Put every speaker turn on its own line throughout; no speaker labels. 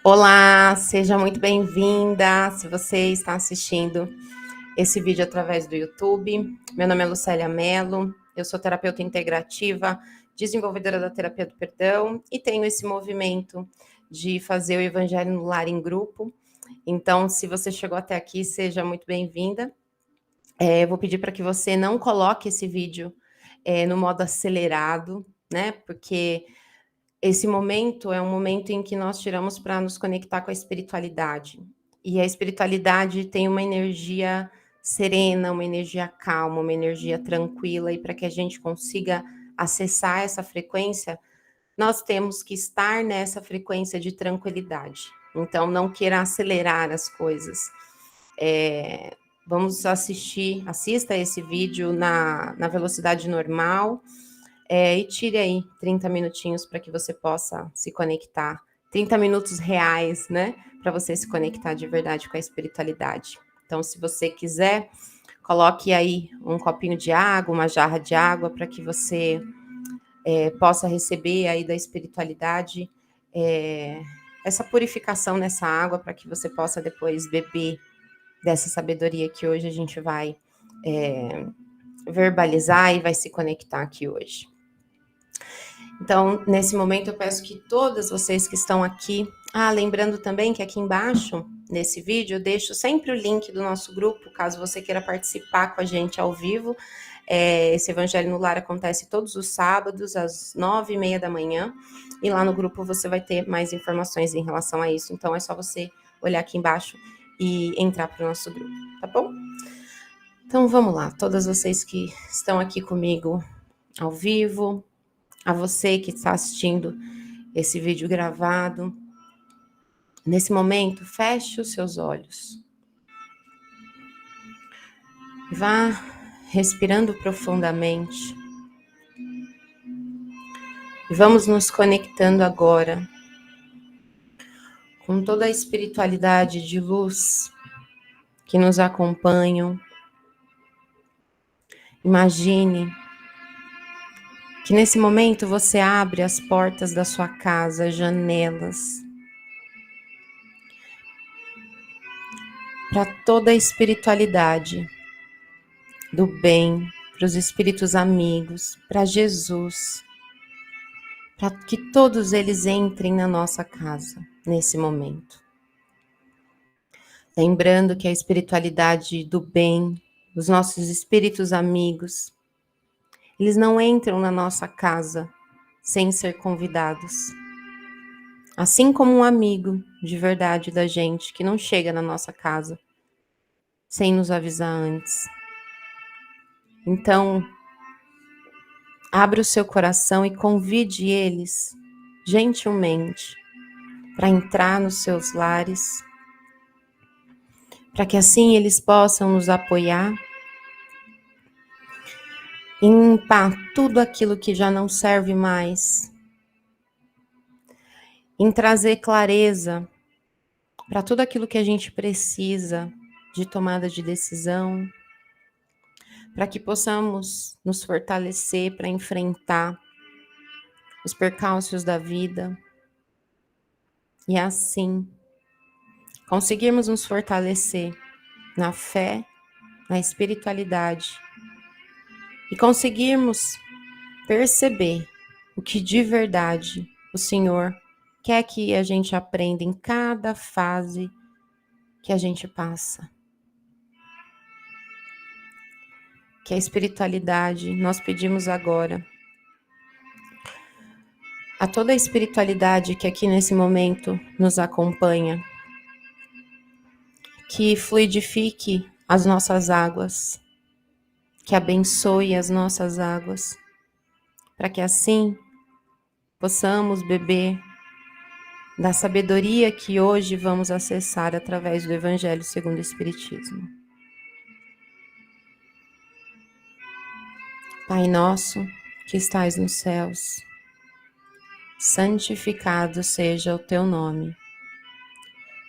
Olá, seja muito bem-vinda. Se você está assistindo esse vídeo através do YouTube, meu nome é Lucélia Mello, eu sou terapeuta integrativa, desenvolvedora da terapia do perdão e tenho esse movimento de fazer o Evangelho no Lar em grupo. Então, se você chegou até aqui, seja muito bem-vinda. Eu vou pedir para que você não coloque esse vídeo no modo acelerado, né? Porque esse momento é um momento em que nós tiramos para nos conectar com a espiritualidade. E a espiritualidade tem uma energia serena, uma energia calma, uma energia tranquila, e para que a gente consiga acessar essa frequência, nós temos que estar nessa frequência de tranquilidade. Então, não queira acelerar as coisas. Vamos assista esse vídeo na velocidade normal, e tire aí 30 minutinhos para que você possa se conectar. 30 minutos reais, né? Para você se conectar de verdade com a espiritualidade. Então, se você quiser, coloque aí um copinho de água, uma jarra de água, para que você possa receber aí da espiritualidade essa purificação nessa água, para que você possa depois beber dessa sabedoria que hoje a gente vai verbalizar e vai se conectar aqui hoje. Então, nesse momento, eu peço que todas vocês que estão aqui... lembrando também que aqui embaixo, nesse vídeo, eu deixo sempre o link do nosso grupo, caso você queira participar com a gente ao vivo. Esse Evangelho no Lar acontece todos os sábados, às 9h30 da manhã, e lá no grupo você vai ter mais informações em relação a isso. Então, é só você olhar aqui embaixo e entrar para o nosso grupo, tá bom? Então, vamos lá. Todas vocês que estão aqui comigo ao vivo, a você que está assistindo esse vídeo gravado, nesse momento, feche os seus olhos. Vá respirando profundamente. E vamos nos conectando agora com toda a espiritualidade de luz que nos acompanham. Imagine que nesse momento você abre as portas da sua casa, janelas, para toda a espiritualidade do bem, para os espíritos amigos, para Jesus, para que todos eles entrem na nossa casa nesse momento. Lembrando que a espiritualidade do bem, os nossos espíritos amigos, eles não entram na nossa casa sem ser convidados. Assim como um amigo de verdade da gente que não chega na nossa casa sem nos avisar antes. Então, abra o seu coração e convide eles gentilmente para entrar nos seus lares, para que assim eles possam nos apoiar e limpar tudo aquilo que já não serve mais, em trazer clareza para tudo aquilo que a gente precisa de tomada de decisão, para que possamos nos fortalecer para enfrentar os percalços da vida e assim conseguirmos nos fortalecer na fé, na espiritualidade e conseguirmos perceber o que de verdade o Senhor quer que a gente aprenda em cada fase que a gente passa. Que a espiritualidade, nós pedimos agora a toda a espiritualidade que aqui nesse momento nos acompanha, que fluidifique as nossas águas, que abençoe as nossas águas, para que assim possamos beber da sabedoria que hoje vamos acessar através do Evangelho segundo o Espiritismo. Pai nosso, que estais nos céus, santificado seja o teu nome.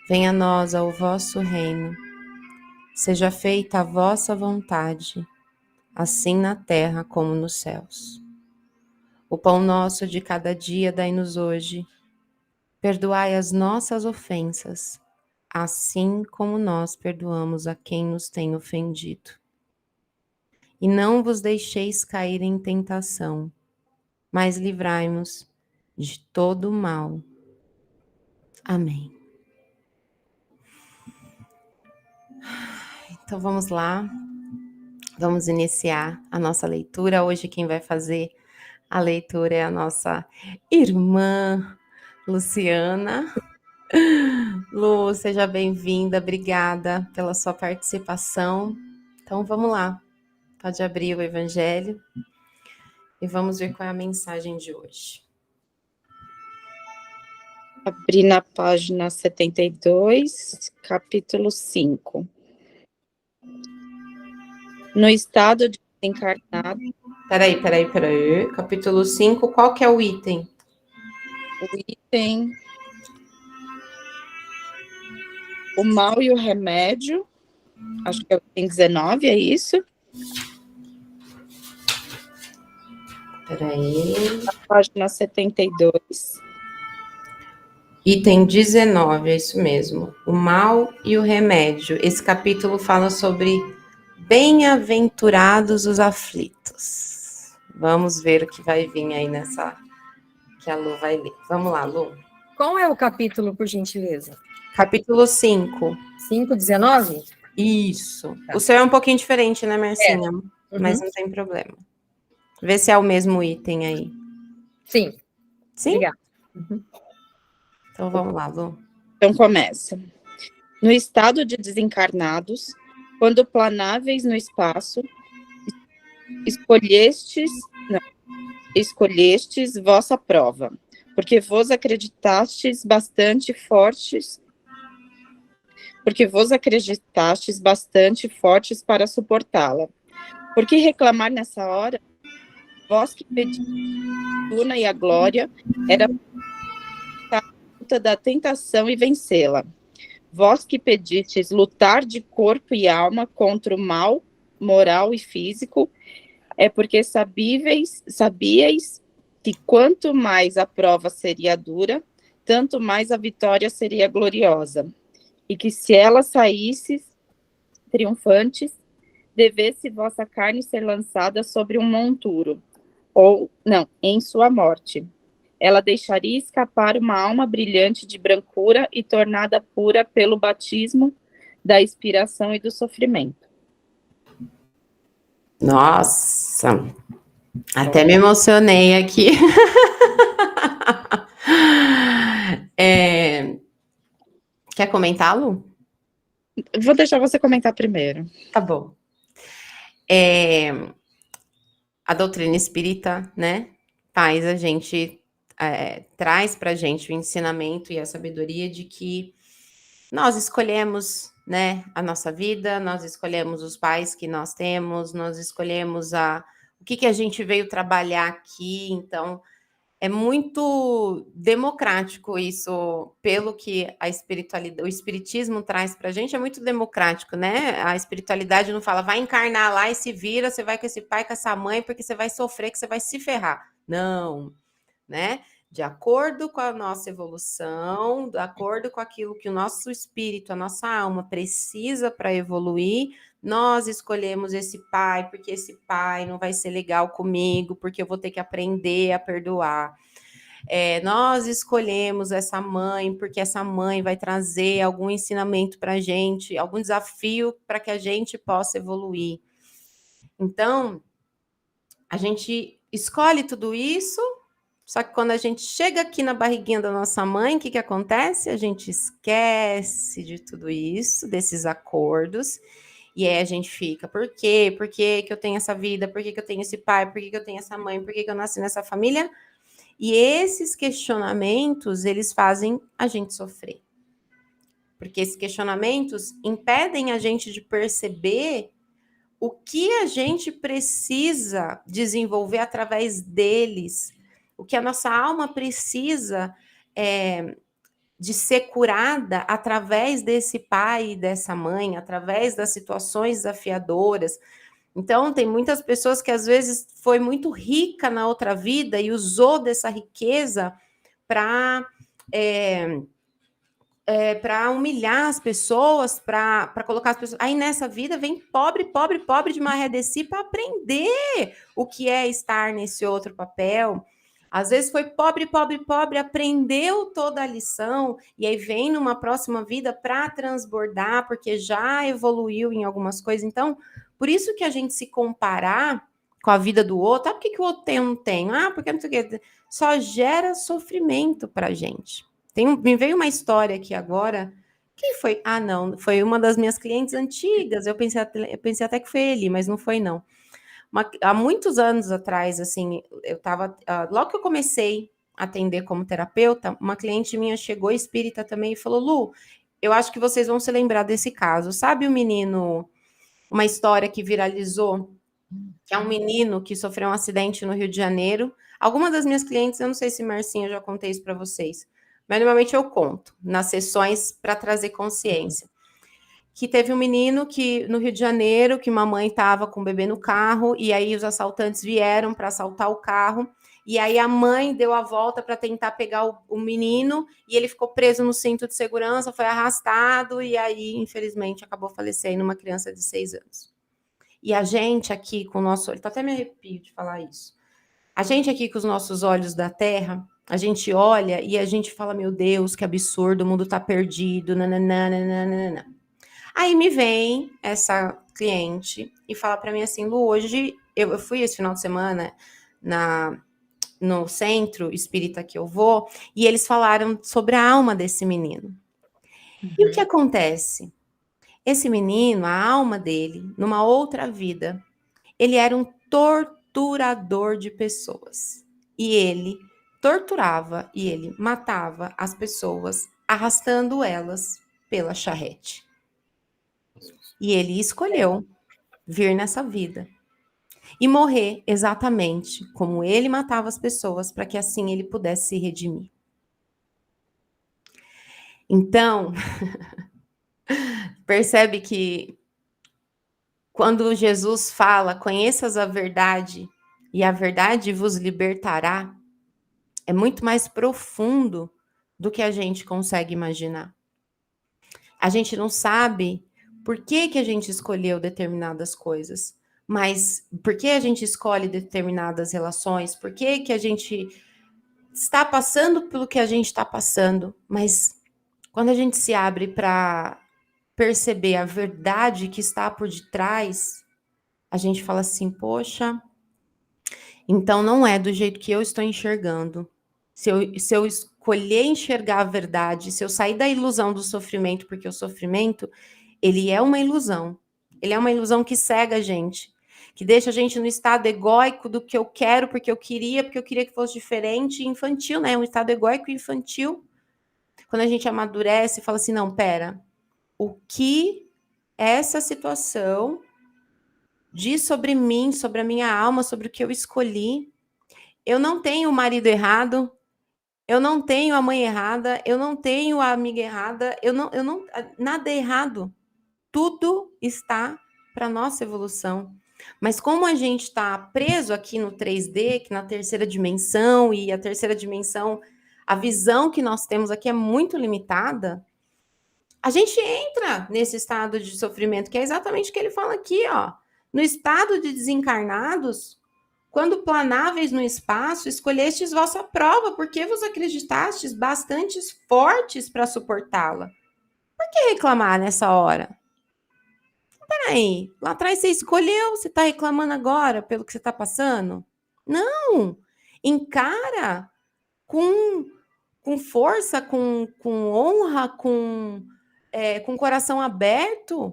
Venha a nós o vosso reino. Seja feita a vossa vontade, assim na terra como nos céus. O pão nosso de cada dia dai-nos hoje. Perdoai as nossas ofensas, assim como nós perdoamos a quem nos tem ofendido. E não vos deixeis cair em tentação, mas livrai-nos de todo o mal. Amém. Então vamos lá, vamos iniciar a nossa leitura. Hoje quem vai fazer a leitura é a nossa irmã Luciana. Lu, seja bem-vinda, obrigada pela sua participação. Então vamos lá, pode abrir o Evangelho e vamos ver qual é a mensagem de hoje.
Abri na página 72, capítulo 5. No estado de desencarnado.
Peraí. Capítulo 5, qual que é o item?
O item... O mal e o remédio. Acho que é o item 19, é isso?
Peraí.
Na página 72.
Item 19, é isso mesmo. O mal e o remédio. Esse capítulo fala sobre bem-aventurados os aflitos. Vamos ver o que vai vir aí nessa... que a Lu vai ler. Vamos lá, Lu.
Qual é o capítulo, por gentileza?
Capítulo 5.
5:19?
Isso.
Tá.
O seu é um pouquinho diferente, né, Marcinha?
Uhum.
Mas não tem problema. Vê se é o mesmo item aí.
Sim.
Sim?
Obrigada. Uhum.
Então vamos lá, Lu.
Então começa. No estado de desencarnados, quando planáveis no espaço, escolhestes vossa prova, porque vos acreditastes bastante fortes para suportá-la. Por que reclamar nessa hora? Vós que pedis a fortuna e a glória, era a luta da tentação e vencê-la. Vós que pedistes lutar de corpo e alma contra o mal moral e físico, é porque sabíeis que quanto mais a prova seria dura, tanto mais a vitória seria gloriosa, e que se ela saísse triunfantes, devesse vossa carne ser lançada sobre um monturo, ou, não, em sua morte. Ela deixaria escapar uma alma brilhante de brancura e tornada pura pelo batismo da inspiração e do sofrimento.
Nossa, até me emocionei aqui. Quer comentar, Lu?
Vou deixar você comentar primeiro.
Tá bom. A doutrina espírita, né, traz pra gente o ensinamento e a sabedoria de que nós escolhemos, né, a nossa vida, nós escolhemos os pais que nós temos, nós escolhemos o que a gente veio trabalhar aqui. Então, é muito democrático isso, pelo que o espiritismo traz para a gente, é muito democrático, né? A espiritualidade não fala, vai encarnar lá e se vira, você vai com esse pai, com essa mãe, porque você vai sofrer, que você vai se ferrar. Não, né? De acordo com a nossa evolução, de acordo com aquilo que o nosso espírito, a nossa alma precisa para evoluir, nós escolhemos esse pai, porque esse pai não vai ser legal comigo, porque eu vou ter que aprender a perdoar. Nós escolhemos essa mãe, porque essa mãe vai trazer algum ensinamento para a gente, algum desafio para que a gente possa evoluir. Então, a gente escolhe tudo isso, só que quando a gente chega aqui na barriguinha da nossa mãe, o que acontece? A gente esquece de tudo isso, desses acordos, e aí a gente fica, por quê? Por que eu tenho essa vida? Por que eu tenho esse pai? Por que eu tenho essa mãe? Por que eu nasci nessa família? E esses questionamentos, eles fazem a gente sofrer. Porque esses questionamentos impedem a gente de perceber o que a gente precisa desenvolver através deles, o que a nossa alma precisa de ser curada através desse pai e dessa mãe, através das situações desafiadoras. Então, tem muitas pessoas que às vezes foi muito rica na outra vida e usou dessa riqueza para para humilhar as pessoas, para colocar as pessoas. Aí nessa vida vem pobre, pobre, pobre de maré descer para aprender o que é estar nesse outro papel. Às vezes foi pobre, pobre, pobre, aprendeu toda a lição, e aí vem numa próxima vida para transbordar, porque já evoluiu em algumas coisas. Então, por isso que a gente se comparar com a vida do outro, por que o outro tem, eu não tenho? Porque não sei o quê. Só gera sofrimento para a gente. Me veio uma história aqui agora. Quem foi? Não, foi uma das minhas clientes antigas. Eu pensei até que foi ele, mas não foi, não. Há muitos anos atrás, assim, eu estava. Logo que eu comecei a atender como terapeuta, uma cliente minha chegou, espírita também, e falou: Lu, eu acho que vocês vão se lembrar desse caso. Sabe o menino, uma história que viralizou? Que é um menino que sofreu um acidente no Rio de Janeiro. Algumas das minhas clientes, eu não sei se Marcinha já contei isso para vocês, mas normalmente eu conto nas sessões para trazer consciência. Que teve um menino que no Rio de Janeiro, que uma mãe estava com o bebê no carro, e aí os assaltantes vieram para assaltar o carro, e aí a mãe deu a volta para tentar pegar o menino, e ele ficou preso no cinto de segurança, foi arrastado, e aí, infelizmente, acabou falecendo uma criança de 6 anos. E a gente aqui com o nosso olho, até me arrepio de falar isso. A gente aqui com os nossos olhos da terra, a gente olha e a gente fala, meu Deus, que absurdo, o mundo tá perdido, nananana. Aí me vem essa cliente e fala para mim assim, Lu, hoje eu fui esse final de semana no centro espírita que eu vou, e eles falaram sobre a alma desse menino. E o que acontece? Esse menino, a alma dele, numa outra vida, ele era um torturador de pessoas. E ele torturava e ele matava as pessoas, arrastando elas pela charrete. E ele escolheu vir nessa vida e morrer exatamente como ele matava as pessoas, para que assim ele pudesse se redimir. Então, percebe que quando Jesus fala, conheças a verdade e a verdade vos libertará, é muito mais profundo do que a gente consegue imaginar. A gente não sabe por que a gente escolheu determinadas coisas, mas por que a gente escolhe determinadas relações, por que a gente está passando pelo que a gente está passando, mas quando a gente se abre para perceber a verdade que está por detrás, a gente fala assim, poxa, então não é do jeito que eu estou enxergando. Se eu escolher enxergar a verdade, se eu sair da ilusão do sofrimento, porque o sofrimento, ele é uma ilusão. Ele é uma ilusão que cega a gente, que deixa a gente no estado egóico do que eu quero, porque eu queria que fosse diferente, infantil, né? Um estado egóico e infantil. Quando a gente amadurece e fala assim, não, pera, o que essa situação diz sobre mim, sobre a minha alma, sobre o que eu escolhi? Eu não tenho o marido errado, eu não tenho a mãe errada, eu não tenho a amiga errada, eu não nada é errado. Tudo está para nossa evolução. Mas como a gente está preso aqui no 3D, que na terceira dimensão, e a terceira dimensão, a visão que nós temos aqui é muito limitada, a gente entra nesse estado de sofrimento, que é exatamente o que ele fala aqui, ó. No estado de desencarnados, quando planáveis no espaço, escolhestes vossa prova, porque vos acreditastes bastante fortes para suportá-la. Por que reclamar nessa hora? Peraí, lá atrás você escolheu, você está reclamando agora pelo que você está passando? Não! Encara com força, com honra, com coração aberto,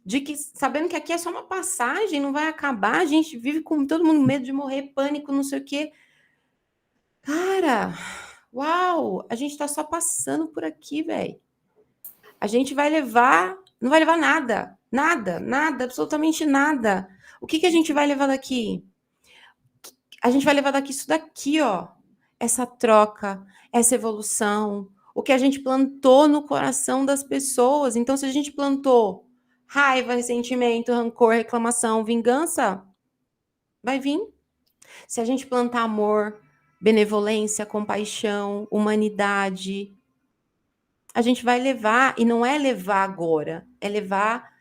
de que sabendo que aqui é só uma passagem, não vai acabar, a gente vive com todo mundo medo de morrer, pânico, não sei o quê. Cara, uau, a gente tá só passando por aqui, velho. A gente vai levar, não vai levar nada, nada, absolutamente nada. O que a gente vai levar daqui? A gente vai levar daqui isso daqui, ó. Essa troca, essa evolução, o que a gente plantou no coração das pessoas. Então, se a gente plantou raiva, ressentimento, rancor, reclamação, vingança, vai vir. Se a gente plantar amor, benevolência, compaixão, humanidade. A gente vai levar, e não é levar agora, é levar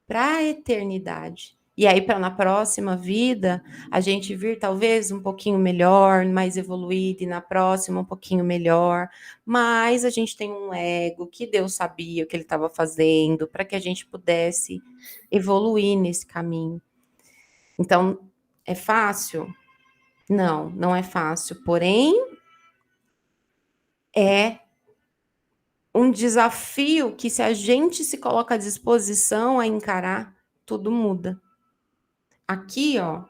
para a eternidade. E aí, para na próxima vida, a gente vir talvez um pouquinho melhor, mais evoluído, e na próxima um pouquinho melhor. Mas a gente tem um ego que Deus sabia o que ele estava fazendo, para que a gente pudesse evoluir nesse caminho. Então, é fácil? Não, não é fácil. Porém, é um desafio que, se a gente se coloca à disposição a encarar, tudo muda. Aqui, ó,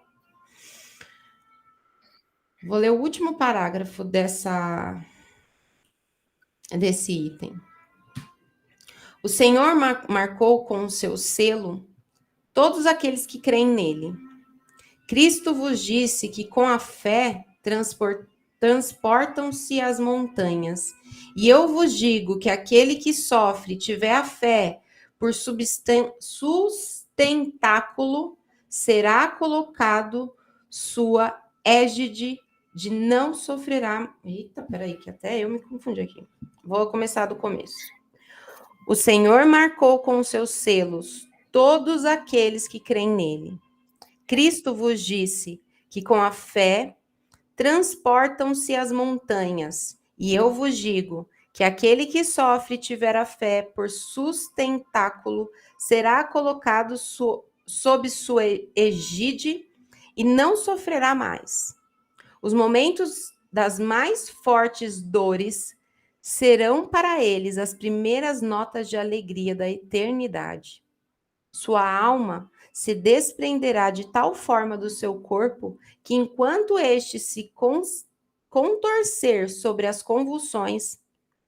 vou ler o último parágrafo desse item. O Senhor marcou com o seu selo todos aqueles que creem nele. Cristo vos disse que com a fé transportam-se as montanhas. E eu vos digo que aquele que sofre tiver a fé por sustentáculo será colocado sua égide de não sofrerá. Eita, peraí, que até eu me confundi aqui. Vou começar do começo. O Senhor marcou com os seus selos todos aqueles que creem nele. Cristo vos disse que com a fé transportam-se as montanhas. E eu vos digo que aquele que sofre e tiver a fé por sustentáculo será colocado sob sua égide e não sofrerá mais. Os momentos das mais fortes dores serão para eles as primeiras notas de alegria da eternidade. Sua alma se desprenderá de tal forma do seu corpo que, enquanto este se contorcer sobre as convulsões,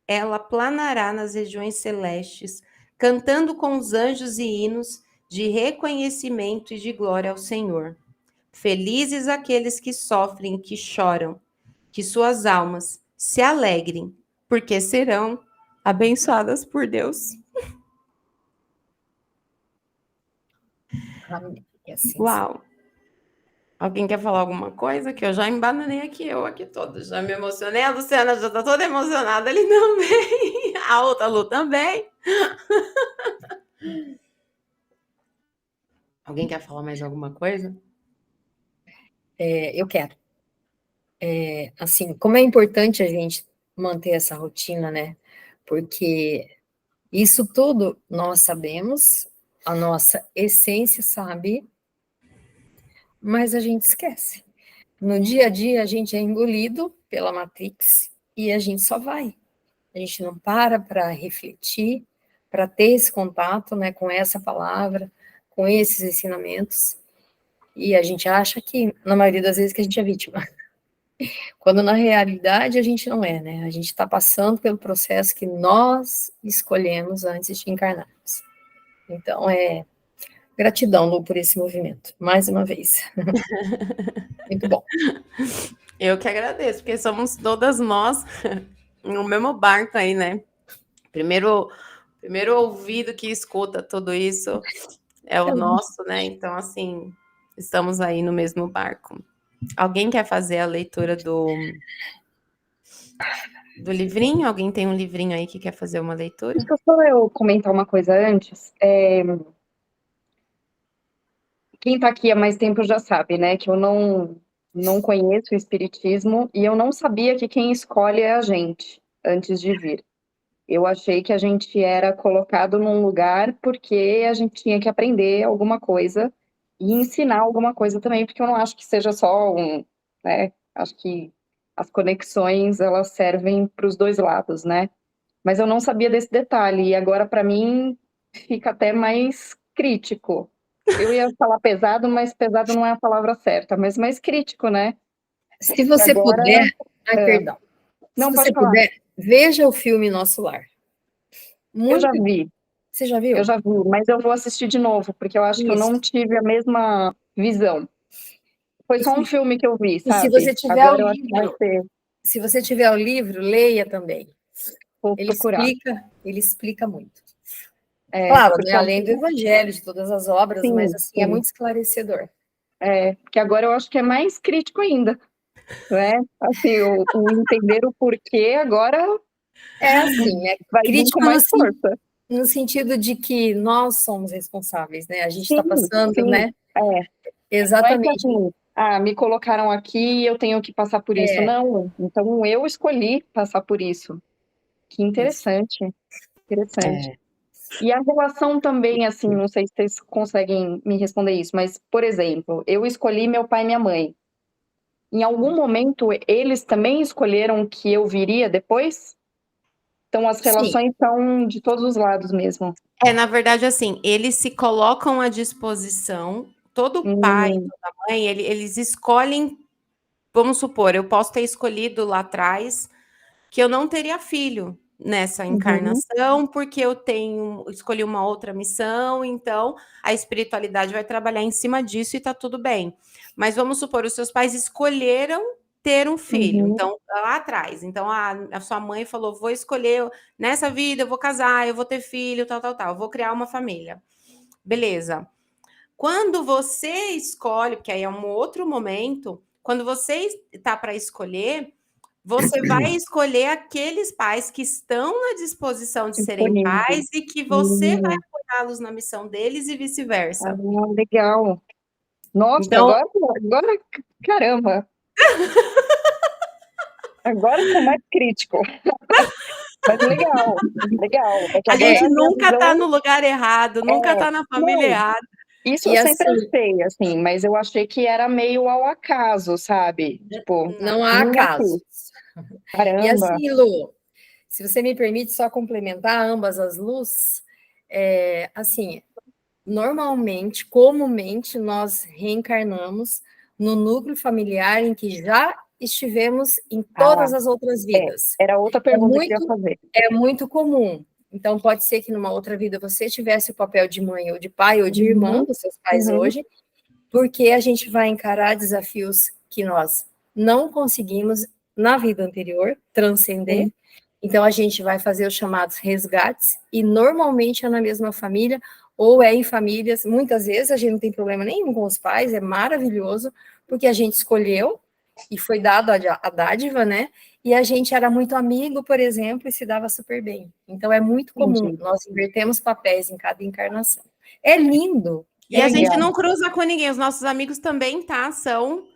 ela planará nas regiões celestes, cantando com os anjos e hinos de reconhecimento e de glória ao Senhor. Felizes aqueles que sofrem e que choram, que suas almas se alegrem, porque serão abençoadas por Deus.
Amém. E assim
Uau! Alguém quer falar alguma coisa? Que eu já embananei aqui, eu aqui toda. Já me emocionei. A Luciana já tá toda emocionada ali também. A outra Lu também. Alguém quer falar mais alguma coisa?
eu quero. Assim, como é importante a gente manter essa rotina, né? Porque isso tudo nós sabemos, a nossa essência sabe, mas a gente esquece. No dia a dia, a gente é engolido pela Matrix e a gente só vai. A gente não para refletir, para ter esse contato, né, com essa palavra, com esses ensinamentos. E a gente acha que, na maioria das vezes, que a gente é vítima. Quando, na realidade, a gente não é, né? A gente está passando pelo processo que nós escolhemos antes de encarnarmos. Então, gratidão, Lu, por esse movimento, mais uma vez. Muito bom.
Eu que agradeço, porque somos todas nós no mesmo barco aí, né? Primeiro ouvido que escuta tudo isso é o nosso, né? Então, assim, estamos aí no mesmo barco. Alguém quer fazer a leitura do livrinho? Alguém tem um livrinho aí que quer fazer uma leitura?
Deixa só eu comentar uma coisa antes. Quem está aqui há mais tempo já sabe, né, que eu não conheço o Espiritismo e eu não sabia que quem escolhe é a gente, antes de vir. Eu achei que a gente era colocado num lugar porque a gente tinha que aprender alguma coisa e ensinar alguma coisa também, porque eu não acho que seja só né, acho que as conexões, elas servem para os dois lados, né? Mas eu não sabia desse detalhe, e agora, para mim, fica até mais crítico. Eu ia falar pesado, mas pesado não é a palavra certa, mas mais crítico, né?
Se você
agora,
puder... Ai, perdão.
Não,
Se
pode
você
falar.
puder, veja o filme Nosso Lar.
Eu já vi.
Você já viu?
Eu já vi, mas eu vou assistir de novo, porque eu acho que eu não tive a mesma visão. Foi só um filme que eu vi, sabe?
E se você tiver
agora
o
eu acho que vai
livro,
ser.
se você tiver o livro, leia também.
Vou procurar.
Ele explica muito.
Claro,
né, além do Evangelho, de todas as obras,
sim,
mas assim,
sim.
é muito esclarecedor.
Porque agora eu acho que é mais crítico ainda. né? Assim, o entender o porquê agora
É assim, é
vai vir com
crítico
mais força.
no sentido de que nós somos responsáveis, né? A gente está
Sim,
passando,
sim,
né?
não é que
Exatamente.
assim, me colocaram aqui e eu tenho que passar por isso.
É,
Não, então eu escolhi passar por isso. Que
isso.
interessante, interessante.
É.
E a relação também, assim, não sei se vocês conseguem me responder isso, mas, por exemplo, eu escolhi meu pai e minha mãe. Em algum momento, eles também escolheram que eu viria depois? Então, as
Sim,
relações são de todos os lados mesmo.
Na verdade, assim, eles se colocam à disposição, todo pai e
Hum,
toda mãe, eles escolhem, vamos supor, eu posso ter escolhido lá atrás que eu não teria filho nessa
uhum,
encarnação, porque eu escolhi uma outra missão, então a espiritualidade vai trabalhar em cima disso e tá tudo bem. Mas vamos supor, os seus pais escolheram ter um filho,
uhum,
então lá atrás. Então a sua mãe falou: vou escolher nessa vida, eu vou casar, eu vou ter filho, tal, tal, tal, eu vou criar uma família. Beleza. Quando você escolhe, porque aí é um outro momento, quando você está para escolher, você vai escolher aqueles pais que estão na disposição de serem
disponível.
pais e que você vai
Hum,
apoiá-los na missão deles e vice-versa.
legal. Nossa,
Então,
agora, caramba, agora ficou mais crítico. Mas legal, legal. É que
a
agora
gente
a minha
nunca está
visão
no lugar errado, nunca está na família
não,
errada.
isso eu
e
sempre
assim,
achei, assim, mas eu achei que era meio ao acaso, sabe? Tipo,
não há
vim aqui,
acasos. E
caramba.
assim, Lu, se você me permite só complementar ambas as luzes, assim, normalmente, comumente, nós reencarnamos no núcleo familiar em que já estivemos em
Ah,
todas as outras
é,
vidas.
era outra
É
pergunta que eu ia
muito,
fazer.
é muito comum. Então, pode ser que numa outra vida você tivesse o papel de mãe ou de pai ou de irmão
Uhum,
dos seus pais
uhum,
hoje, porque a gente vai encarar desafios que nós não conseguimos na vida anterior transcender.
sim,
Então a gente vai fazer os chamados resgates e normalmente é na mesma família ou é em famílias. Muitas vezes a gente não tem problema nenhum com os pais, é maravilhoso porque a gente escolheu e foi dado a dádiva, né? E a gente era muito amigo, por exemplo, e se dava super bem. Então é muito comum.
entendi.
Nós invertemos papéis em cada encarnação. É lindo,
E
é
a gente
lindo.
não cruza com ninguém. Os nossos amigos também, tá? São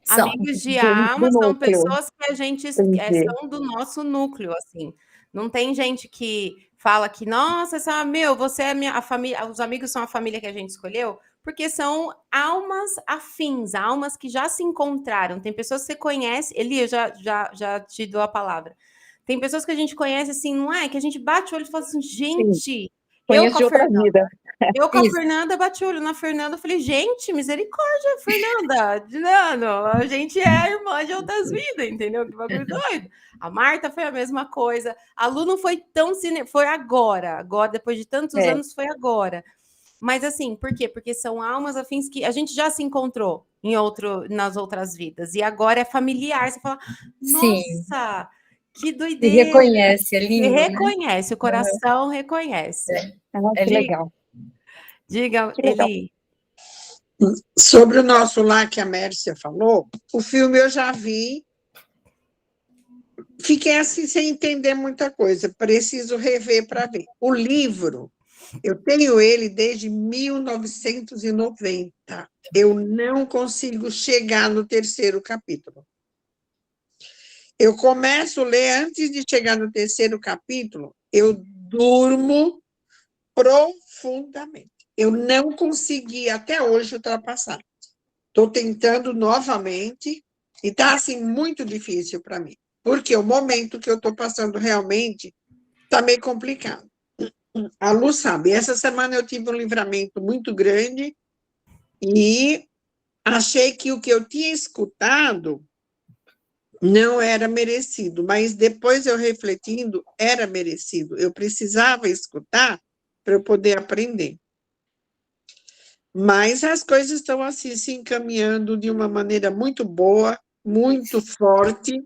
São.
amigos de
Do
alma, são
núcleo,
pessoas que a gente
entendi.
são do nosso núcleo, assim. Não tem gente que fala que, nossa, meu, você é a família, os amigos são a família que a gente escolheu, porque são almas afins, almas que já se encontraram. Tem pessoas que você conhece, Eli, eu já te dou a palavra. Tem pessoas que a gente conhece assim, não é? Que a gente bate o olho e fala assim,
Sim,
gente, eu
conheço
com a
de outra
Fernanda.
vida.
Eu com a
Isso.
Fernanda bati o olho na Fernanda, falei, gente, misericórdia, Fernanda, Nano, a gente é irmã de outras vidas, entendeu? Que bagulho doido. A Marta foi a mesma coisa. A Lu não foi tão foi agora, depois de tantos
É,
anos, foi agora. Mas assim, por quê? Porque são almas afins que a gente já se encontrou nas outras vidas, e agora é familiar. Você fala,
Sim.
nossa, que
E
doideira!
reconhece, é
E
lindo, né?
reconhece, o coração reconhece.
É
que
lindo.
legal,
Diga,
que legal.
Eli.
Sobre o nosso lá que a Mércia falou, o filme eu já vi, fiquei assim sem entender muita coisa, preciso rever para ver. O livro, eu tenho ele desde 1990, eu não consigo chegar no terceiro capítulo. Eu começo a ler, antes de chegar no terceiro capítulo, eu durmo profundamente. Eu não consegui até hoje ultrapassar. Estou tentando novamente e está assim muito difícil para mim, porque o momento que eu estou passando realmente está meio complicado. A Lu sabe, essa semana eu tive um livramento muito grande e achei que o que eu tinha escutado não era merecido, mas depois eu refletindo, era merecido. Eu precisava escutar para eu poder aprender. Mas as coisas estão assim se encaminhando de uma maneira muito boa, muito forte,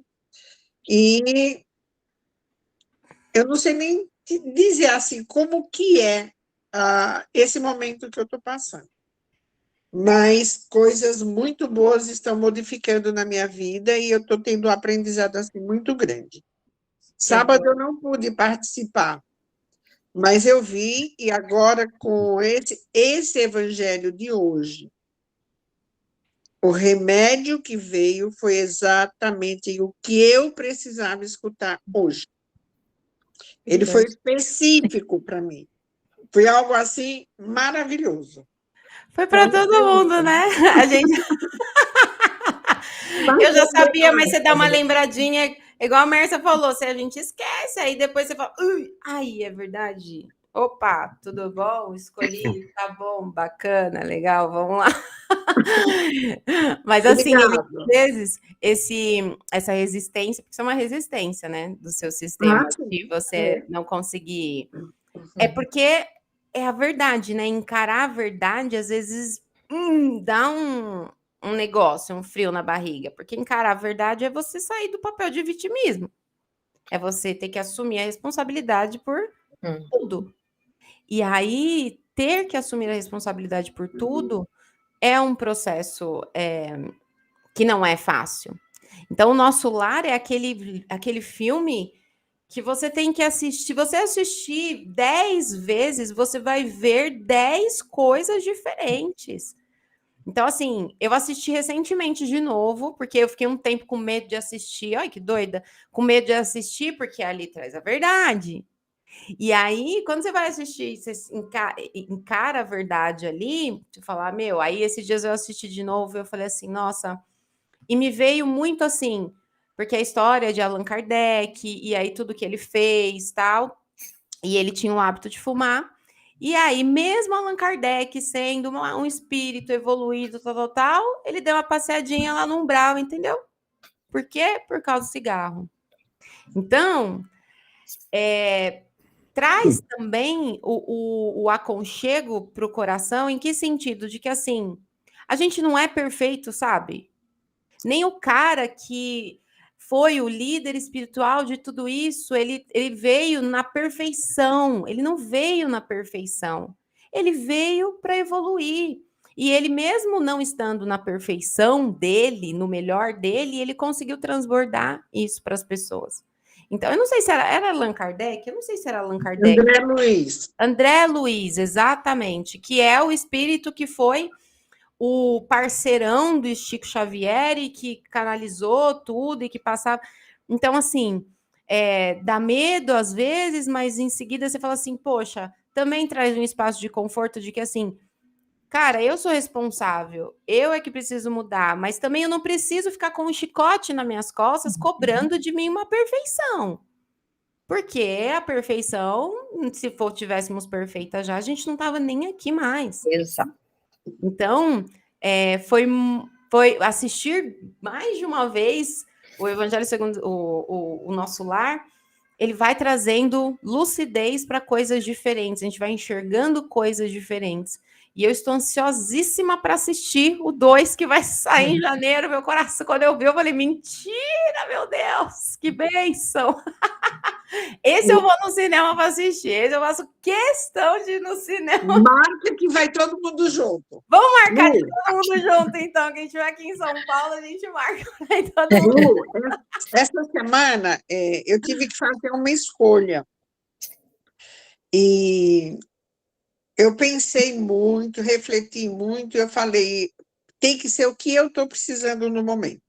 e eu não sei nem dizer assim como que é esse momento que eu estou passando. mas coisas muito boas estão modificando na minha vida e eu estou tendo um aprendizado assim muito grande. Sábado eu não pude participar, mas eu vi, e agora com esse evangelho de hoje, o remédio que veio foi exatamente o que eu precisava escutar hoje. Ele foi específico para mim. Foi algo assim maravilhoso.
Foi para todo mundo, né? A gente... Eu já sabia, mas você dá uma lembradinha, igual a Mércia falou, se a gente esquece, aí depois você fala, ai, é verdade. Opa, tudo bom? Escolhi, tá bom, bacana, legal, vamos lá. Mas assim, às vezes, essa resistência, porque isso é uma resistência, né, do seu sistema, de você não conseguir. É porque é a verdade, né? Encarar a verdade, às vezes, dá um negócio, um frio na barriga. Porque encarar a verdade é você sair do papel de vitimismo. É você ter que assumir a responsabilidade por tudo. E aí, ter que assumir a responsabilidade por tudo é um processo que não é fácil. Então, o Nosso Lar é aquele filme que você tem que assistir. Se você assistir 10 vezes, você vai ver 10 coisas diferentes. Então, assim, eu assisti recentemente de novo, porque eu fiquei um tempo com medo de assistir. Ai, que doida! Com medo de assistir, porque ali traz a verdade. E aí, quando você vai assistir, você encara a verdade ali, você fala, meu, aí esses dias eu assisti de novo, eu falei assim, nossa, e me veio muito assim, porque a história de Allan Kardec, e aí tudo que ele fez, tal, e ele tinha o hábito de fumar, e aí mesmo Allan Kardec sendo um espírito evoluído, tal, ele deu uma passeadinha lá no umbral, entendeu? Por quê? Por causa do cigarro. Então, traz também o aconchego para o coração, em que sentido? De que, assim, a gente não é perfeito, sabe? Nem o cara que foi o líder espiritual de tudo isso, ele veio na perfeição. Ele não veio na perfeição. Ele veio para evoluir. E ele, mesmo não estando na perfeição dele, no melhor dele, ele conseguiu transbordar isso para as pessoas. Então, eu não sei se era Allan Kardec, eu não sei se era Allan Kardec.
André Luiz.
André Luiz, exatamente, que é o espírito que foi o parceirão do Chico Xavier e que canalizou tudo e que passava. Então, assim, dá medo às vezes, mas em seguida você fala assim, poxa, também traz um espaço de conforto de que, assim, cara, eu sou responsável, eu é que preciso mudar, mas também eu não preciso ficar com um chicote nas minhas costas cobrando de mim uma perfeição. Porque a perfeição, se tivéssemos perfeita já, a gente não estava nem aqui mais.
Exato.
Então, foi assistir mais de uma vez o Evangelho segundo o Nosso Lar, ele vai trazendo lucidez para coisas diferentes, a gente vai enxergando coisas diferentes. E eu estou ansiosíssima para assistir o 2, que vai sair em janeiro. Meu coração, quando eu vi, eu falei, mentira, meu Deus, que bênção! Esse eu vou no cinema para assistir, esse eu faço questão de ir no cinema.
Marca que vai todo mundo junto.
Vamos marcar de todo mundo junto, então. Quem estiver aqui em São Paulo, a gente marca todo mundo.
Essa semana, eu tive que fazer uma escolha. E eu pensei muito, refleti muito, e eu falei, tem que ser o que eu estou precisando no momento.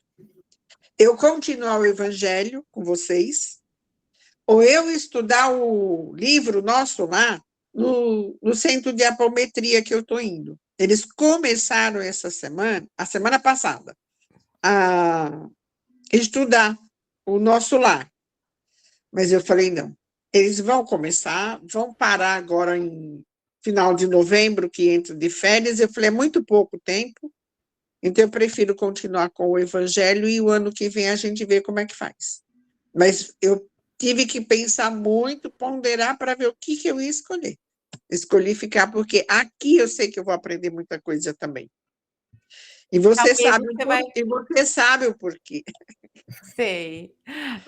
Eu continuar o Evangelho com vocês, ou eu estudar o livro Nosso Lar no centro de apometria que eu estou indo. Eles começaram a semana passada, a estudar o Nosso Lar. Mas eu falei, não, eles vão começar, vão parar agora em final de novembro, que entra de férias. Eu falei, é muito pouco tempo, então eu prefiro continuar com o Evangelho e o ano que vem a gente vê como é que faz. Mas eu tive que pensar muito, ponderar para ver o que eu ia escolher. Escolhi ficar porque aqui eu sei que eu vou aprender muita coisa também. E você sabe o porquê.
Sei.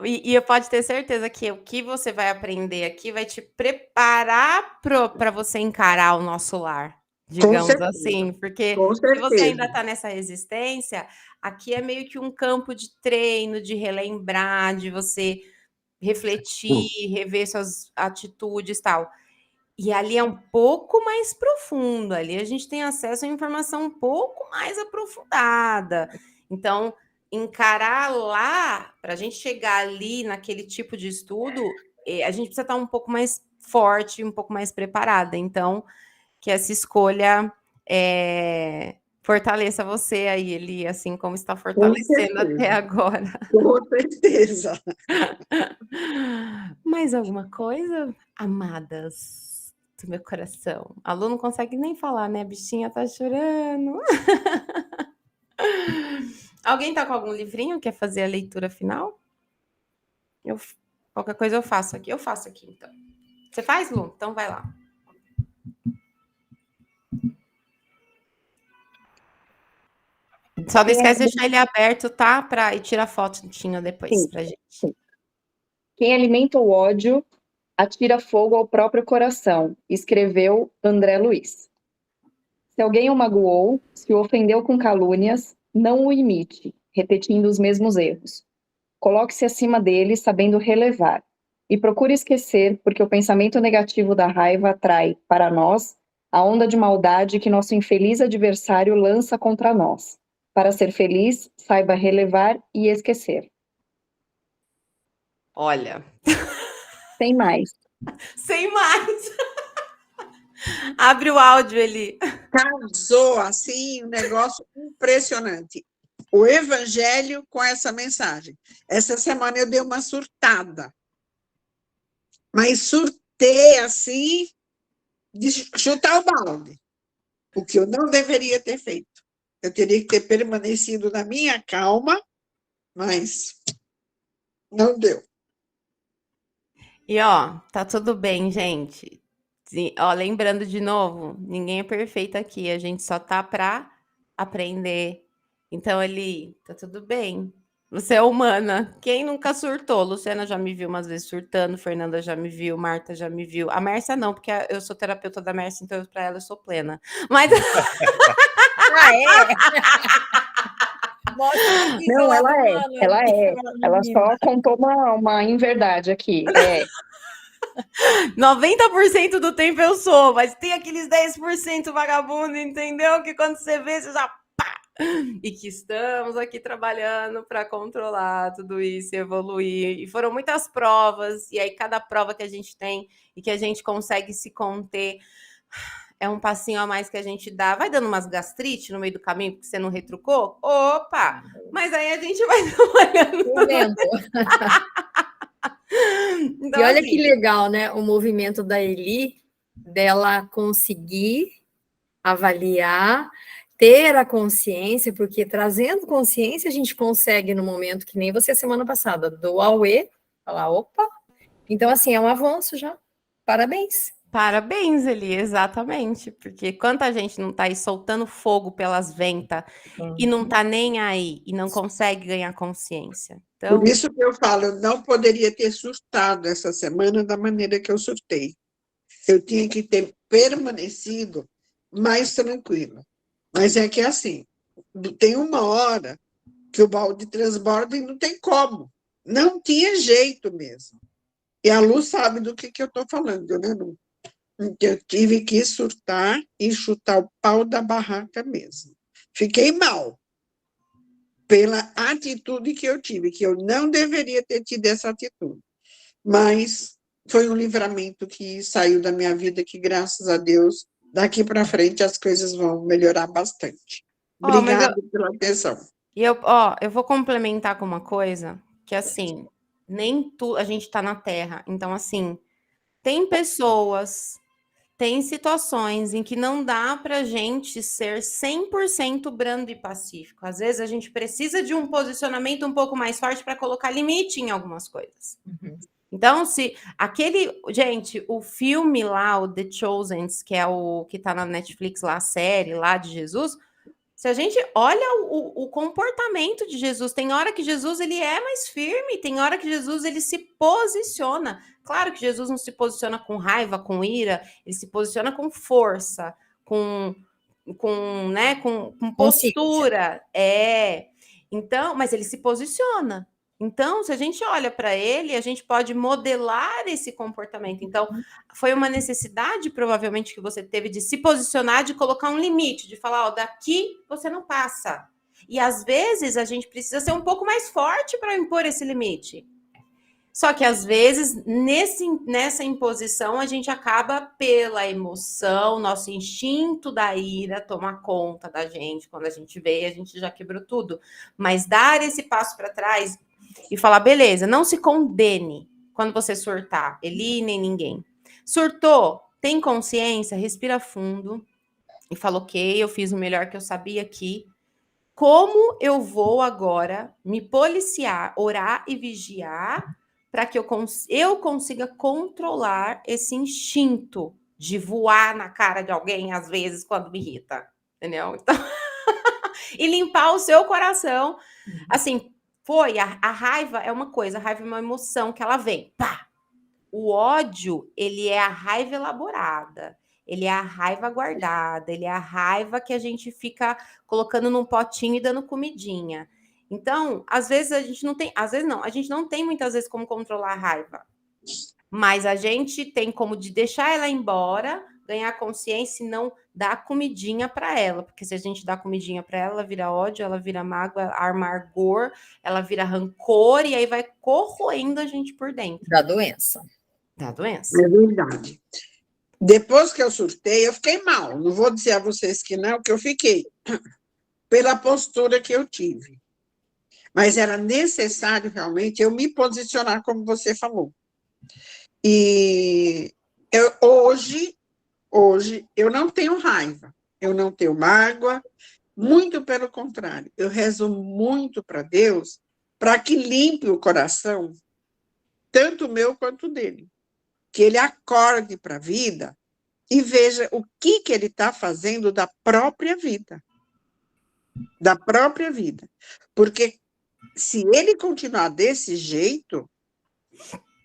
E pode ter certeza que o que você vai aprender aqui vai te preparar para você encarar o Nosso Lar. digamos
certeza.
assim, porque
Com
se você
certeza.
ainda está nessa resistência, aqui é meio que um campo de treino, de relembrar, de você refletir, rever suas atitudes e tal. E ali é um pouco mais profundo, ali a gente tem acesso a informação um pouco mais aprofundada. Então, encarar lá, para a gente chegar ali naquele tipo de estudo, a gente precisa estar um pouco mais forte, um pouco mais preparada. Então, que essa escolha fortaleça você aí, Eli, assim como está fortalecendo até agora.
Com certeza.
Mais alguma coisa, amadas do meu coração? A Lu não consegue nem falar, né? A bichinha tá chorando. Alguém tá com algum livrinho? Quer fazer a leitura final? Qualquer coisa eu faço aqui. Eu faço aqui, então. Você faz, Lu? Então vai lá. Só não esquece de deixar ele aberto, tá? E tirar fotinho depois
Sim.
pra gente.
Quem alimenta o ódio atira fogo ao próprio coração, escreveu André Luiz. Se alguém o magoou, se o ofendeu com calúnias, não o imite, repetindo os mesmos erros. Coloque-se acima dele, sabendo relevar. E procure esquecer, porque o pensamento negativo da raiva atrai, para nós, a onda de maldade que nosso infeliz adversário lança contra nós. Para ser feliz, saiba relevar e esquecer.
Olha.
Sem mais.
Sem mais. Abre o áudio, Eli.
Casou assim, um negócio impressionante. O evangelho com essa mensagem. Essa semana eu dei uma surtada. Mas surtei assim, de chutar o balde. O que eu não deveria ter feito. Eu teria que ter permanecido na minha calma, mas não deu.
E ó, tá tudo bem, gente. Ó, lembrando de novo, ninguém é perfeito aqui, a gente só tá para aprender. Então, Eli, tá tudo bem. Você é humana. Quem nunca surtou? Luciana já me viu umas vezes surtando, Fernanda já me viu, Marta já me viu. A Mércia não, porque eu sou terapeuta da Mércia, então para ela eu sou plena. Mas
Não, ela é. Ela só contou uma inverdade aqui.
90% do tempo eu sou, mas tem aqueles 10% vagabundo, entendeu? Que quando você vê, você já pá! E que estamos aqui trabalhando para controlar tudo isso e evoluir. E foram muitas provas, e aí cada prova que a gente tem e que a gente consegue se conter é um passinho a mais que a gente dá. Vai dando umas gastrite no meio do caminho porque você não retrucou? Opa! Mas aí a gente vai trabalhando.
Então, e olha assim, que legal, né? O movimento da Eli, dela conseguir avaliar, ter a consciência, porque trazendo consciência a gente consegue no momento que nem você semana passada, do AUE, falar, opa, então assim, é um avanço já, parabéns.
Parabéns, Eli, exatamente, porque quanta gente não tá aí soltando fogo pelas ventas e não tá nem aí, e não consegue ganhar consciência. Então...
Por isso que eu falo, eu não poderia ter surtado essa semana da maneira que eu surtei. Eu tinha que ter permanecido mais tranquila. Mas é que é assim, tem uma hora que o balde transborda e não tem como. Não tinha jeito mesmo. E a Lu sabe do que eu estou falando, né, Lu? Eu tive que surtar e chutar o pau da barraca mesmo. Fiquei mal pela atitude que eu tive, que eu não deveria ter tido essa atitude. Mas foi um livramento que saiu da minha vida, que, graças a Deus, daqui para frente as coisas vão melhorar bastante. Obrigada pela atenção.
E eu vou complementar com uma coisa, que assim, nem tudo a gente está na Terra. Então, assim, tem pessoas, tem situações em que não dá para a gente ser 100% brando e pacífico. Às vezes a gente precisa de um posicionamento um pouco mais forte para colocar limite em algumas coisas. Uhum. Então, gente, o filme lá, o The Chosen, que é o que tá na Netflix lá, a série lá de Jesus, se a gente olha o comportamento de Jesus, tem hora que Jesus ele é mais firme, tem hora que Jesus ele se posiciona. Claro que Jesus não se posiciona com raiva, com ira, ele se posiciona com força, né, com postura. Então, mas ele se posiciona. Então, se a gente olha para ele, a gente pode modelar esse comportamento. Então, foi uma necessidade, provavelmente, que você teve de se posicionar, de colocar um limite, de falar, ó, daqui você não passa. E, às vezes, a gente precisa ser um pouco mais forte para impor esse limite. Só que, às vezes, nessa imposição, a gente acaba, pela emoção, nosso instinto da ira toma conta da gente. Quando a gente vê, a gente já quebrou tudo. Mas dar esse passo para trás e falar, beleza, não se condene quando você surtar, Eli nem ninguém. Surtou, tem consciência, respira fundo e fala, ok, eu fiz o melhor que eu sabia aqui. Como eu vou agora me policiar, orar e vigiar para que eu consiga controlar esse instinto de voar na cara de alguém, às vezes, quando me irrita, entendeu? Então, e limpar o seu coração. Assim, a raiva é uma coisa, a raiva é uma emoção que ela vem, pá! O ódio, ele é a raiva elaborada, ele é a raiva guardada, ele é a raiva que a gente fica colocando num potinho e dando comidinha. Então, às vezes a gente não tem, às vezes não, a gente não tem muitas vezes como controlar a raiva, mas a gente tem como de deixar ela embora, ganhar consciência e não dar comidinha para ela, porque se a gente dá comidinha para ela, ela vira ódio, ela vira mágoa, amargor, ela vira rancor e aí vai corroendo a gente por dentro.
Da doença.
Da doença.
É verdade. Depois que eu surtei, eu fiquei mal. Não vou dizer a vocês que não, que eu fiquei. Pela postura que eu tive. Mas era necessário, realmente, eu me posicionar, como você falou. E hoje, eu não tenho raiva, eu não tenho mágoa, muito pelo contrário. Eu rezo muito para Deus, para que limpe o coração, tanto o meu quanto o dele. Que ele acorde para a vida e veja o que ele está fazendo da própria vida. Da própria vida. Porque se ele continuar desse jeito,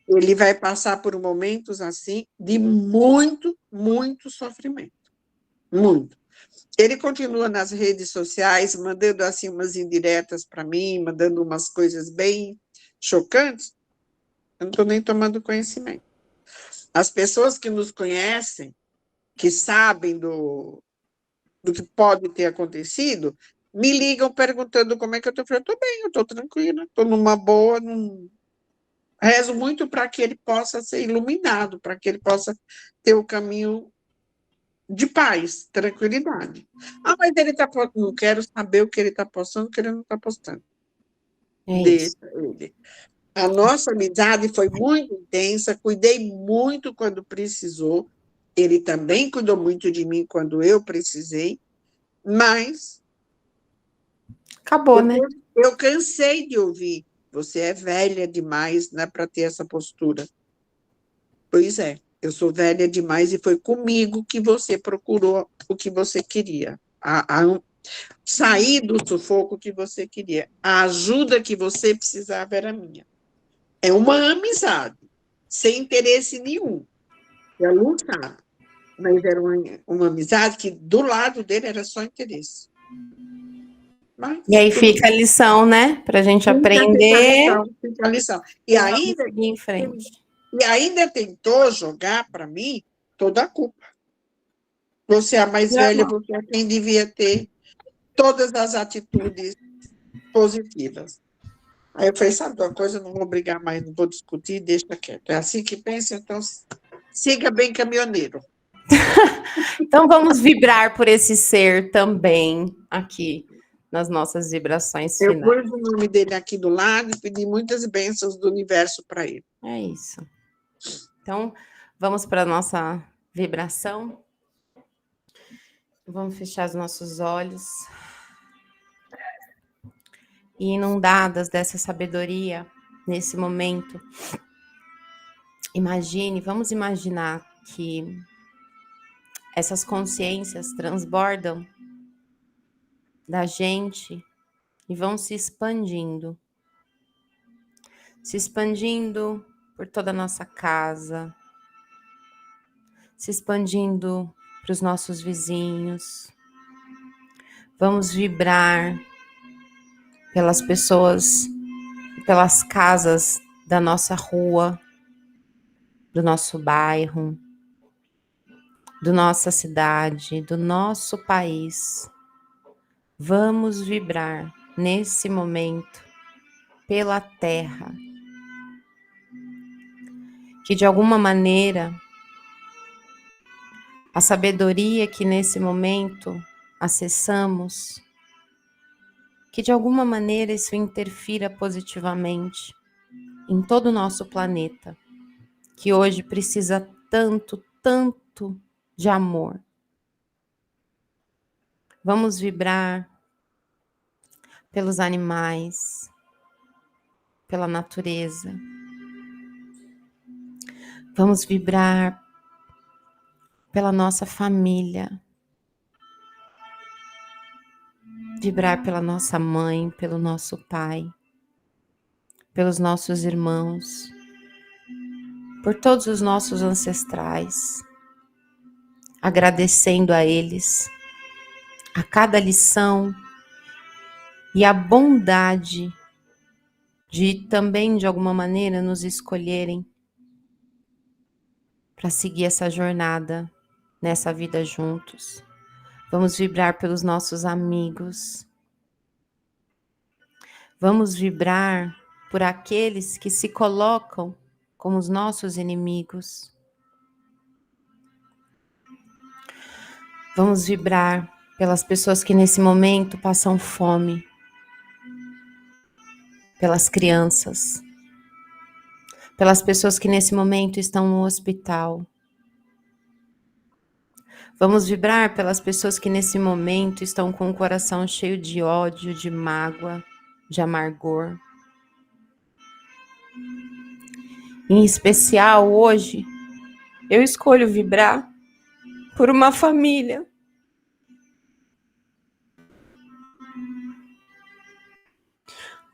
ele vai passar por momentos assim de muito, muito sofrimento. Muito. Ele continua nas redes sociais, mandando assim umas indiretas para mim, mandando umas coisas bem chocantes. Eu não estou nem tomando conhecimento. As pessoas que nos conhecem, que sabem do que pode ter acontecido, me ligam perguntando como é que eu estou. Eu estou bem, eu estou tranquila, estou numa boa. Rezo muito para que ele possa ser iluminado, para que ele possa ter o caminho de paz, tranquilidade. Ah, mas ele está... Não quero saber o que ele está postando, o que ele não está postando. Deixa ele. A nossa amizade foi muito intensa, cuidei muito quando precisou, ele também cuidou muito de mim quando eu precisei, mas...
Acabou, né?
Eu cansei de ouvir, você é velha demais, né, para ter essa postura. Pois é, eu sou velha demais e foi comigo que você procurou o que você queria. Sair do sufoco que você queria. A ajuda que você precisava era minha. É uma amizade, sem interesse nenhum. É lutar. Mas era uma amizade que do lado dele era só interesse. Mas,
e aí fica a lição, né? Para a gente aprender.
Fica a lição. E ainda
seguir em frente.
E ainda tentou jogar para mim toda a culpa. Você é a mais velha, você é quem devia ter todas as atitudes positivas. Aí eu falei, sabe uma coisa, não vou brigar mais, não vou discutir, deixa quieto. É assim que pensa, então siga bem caminhoneiro.
Então vamos vibrar por esse ser também aqui nas nossas vibrações finais.
Eu pus o nome dele aqui do lado e pedi muitas bênçãos do universo para ele.
É isso. Então, vamos para a nossa vibração. Vamos fechar os nossos olhos. E inundadas dessa sabedoria, nesse momento, vamos imaginar que essas consciências transbordam da gente e vão se expandindo por toda a nossa casa, se expandindo para os nossos vizinhos. Vamos vibrar pelas pessoas, pelas casas da nossa rua, do nosso bairro, da nossa cidade, do nosso país. Vamos vibrar nesse momento pela terra, que de alguma maneira a sabedoria que nesse momento acessamos, que de alguma maneira isso interfira positivamente em todo o nosso planeta, que hoje precisa tanto, tanto de amor. Vamos vibrar pelos animais, pela natureza. Vamos vibrar pela nossa família. Vibrar pela nossa mãe, pelo nosso pai, pelos nossos irmãos, por todos os nossos ancestrais, agradecendo a eles a cada lição e a bondade de também, de alguma maneira, nos escolherem para seguir essa jornada nessa vida juntos. Vamos vibrar pelos nossos amigos. Vamos vibrar por aqueles que se colocam como os nossos inimigos. Vamos vibrar pelas pessoas que nesse momento passam fome, pelas crianças, pelas pessoas que nesse momento estão no hospital. Vamos vibrar pelas pessoas que nesse momento estão com o coração cheio de ódio, de mágoa, de amargor. Em especial, hoje, eu escolho vibrar por uma família.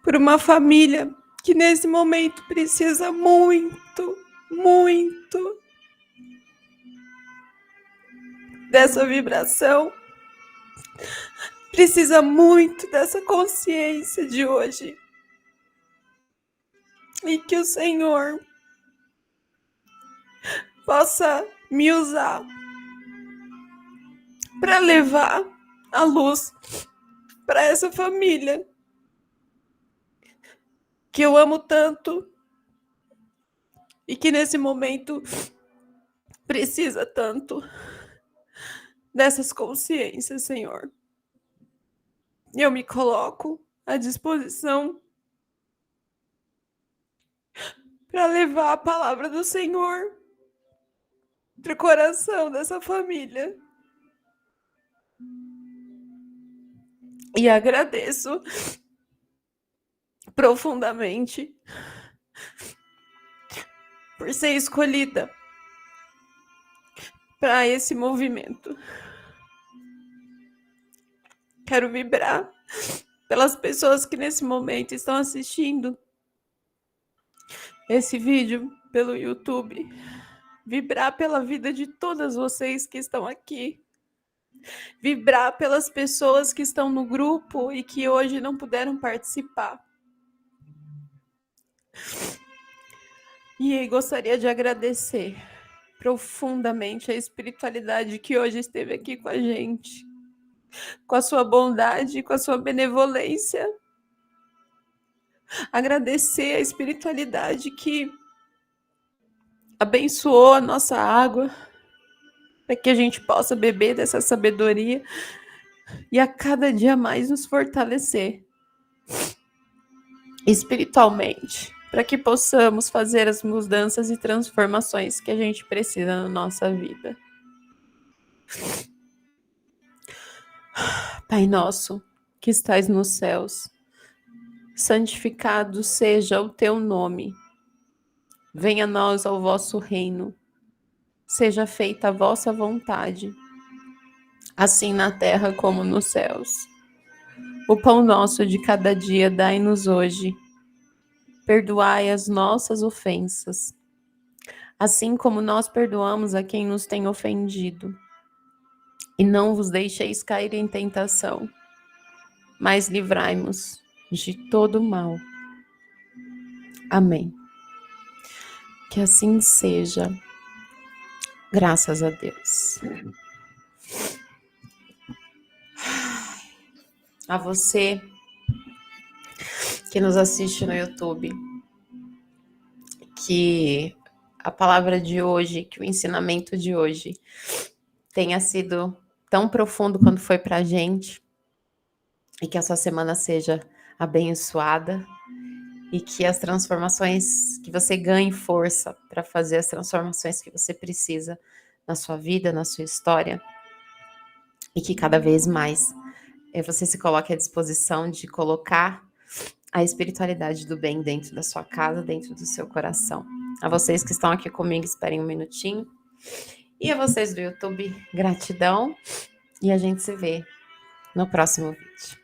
Por uma família que nesse momento precisa muito, muito dessa vibração. Precisa muito dessa consciência de hoje. E que o Senhor possa me usar para levar a luz para essa família que eu amo tanto e que nesse momento precisa tanto dessas consciências, Senhor. Eu me coloco à disposição para levar a palavra do Senhor para o coração dessa família. E agradeço profundamente por ser escolhida para esse movimento. Quero vibrar pelas pessoas que nesse momento estão assistindo esse vídeo pelo YouTube. Vibrar pela vida de todas vocês que estão aqui. Vibrar pelas pessoas que estão no grupo e que hoje não puderam participar. E gostaria de agradecer profundamente a espiritualidade que hoje esteve aqui com a gente, com a sua bondade, com a sua benevolência. Agradecer a espiritualidade que abençoou a nossa água, para que a gente possa beber dessa sabedoria e a cada dia mais nos fortalecer espiritualmente, para que possamos fazer as mudanças e transformações que a gente precisa na nossa vida. Pai nosso, que estais nos céus, santificado seja o teu nome. Venha a nós o vosso reino. Seja feita a vossa vontade, assim na terra como nos céus. O pão nosso de cada dia dai-nos hoje. Perdoai as nossas ofensas, assim como nós perdoamos a quem nos tem ofendido. e não vos deixeis cair em tentação, mas livrai-nos de todo mal. Amém. Que assim seja. Graças a Deus. A você que nos assiste no YouTube, que a palavra de hoje, que o ensinamento de hoje tenha sido tão profundo quanto foi para a gente, e que a sua semana seja abençoada, e que as transformações, que você ganhe força para fazer as transformações que você precisa na sua vida, na sua história, e que cada vez mais você se coloque à disposição de colocar a espiritualidade do bem dentro da sua casa, dentro do seu coração. A vocês que estão aqui comigo, esperem um minutinho. E a vocês do YouTube, gratidão. E a gente se vê no próximo vídeo.